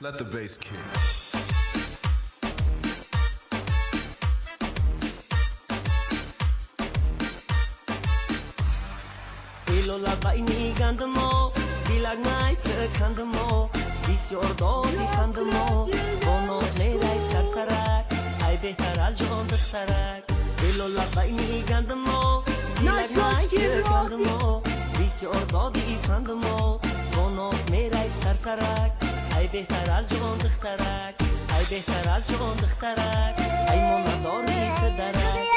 Let the bass kick. Ilola baini gandamo, dilag night kandamo, بسیار دادی فندمو با ناز میرای سرسرک ای بهتر از جان دخترک دلولا بینی گندمو دیلک نایت گندمو بسیار دادی فندمو با ناز میرای سرسرک ای بهتر از جان دخترک ای بهتر از جان دخترک ای من نداری پدرک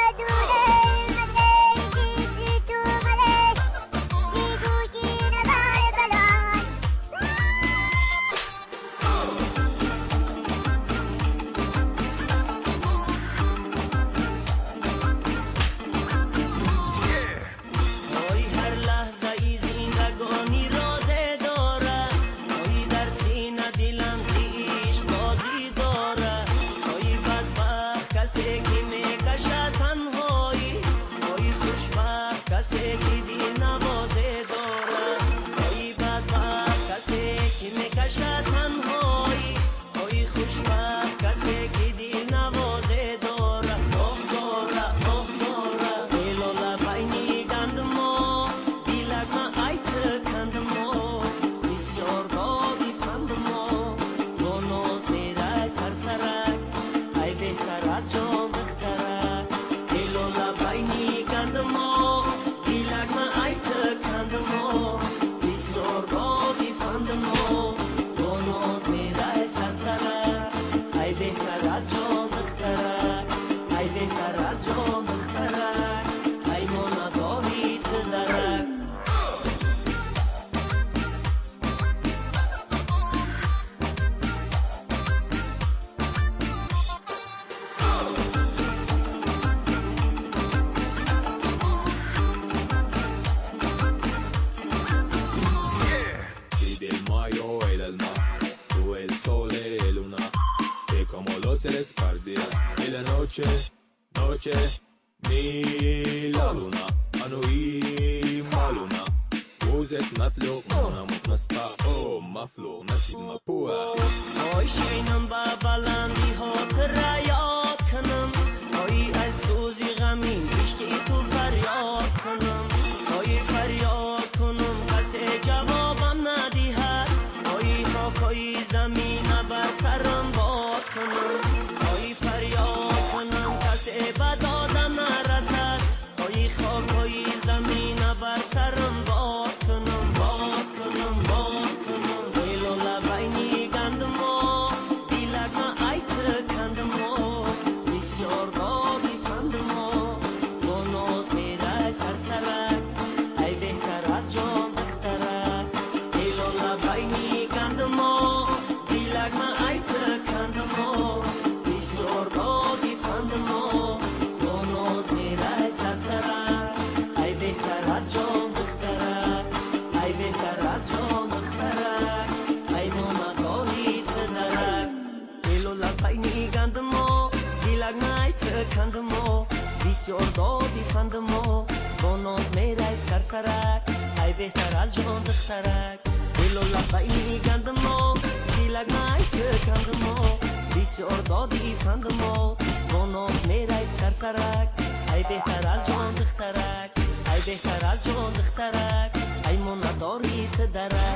Noche, mi la luna, anui ma luna, وزت مفلوق منم مسپا او مفلوق نفید مپوه آی شینم با بلندی هات ریاد کنم آی از سوزی غمین عشقی تو فریاد کنم آی فریاد کنم کسی جوابم ندیهد آی خاکای زمین بر سرم باد کنم آی فریاد کنم کسی بدادم نرسد آی خاکای زمین بر سرم باد کنم باد کنم باد کنم ایلولا بینی گندمو دیلک ما ایت کندمو بسیار دادی فندمو با ناز میره سرسرک ای بهتر از جان دخترک ایلولا بینی گندمو دیلک ما ایت کندمو بسیار دادی فندمو با ناز میره سرسرک ای بهتر از جان دخترک ای بهتر از جان دخترک ای مامداری تدرک ایلولا بینی گندمو دیلک نایت کندمو بسیار دادی فندمو با ناز میره سرسرک ای بهتر از جان دخترک ایلولا بینی گندمو دیلک نایت کندمو بسیار دادی فندمو با ناز میره سرسرک ای بهتر از جان دخترک ای بهتر از جان دخترک ای من نداری تدرک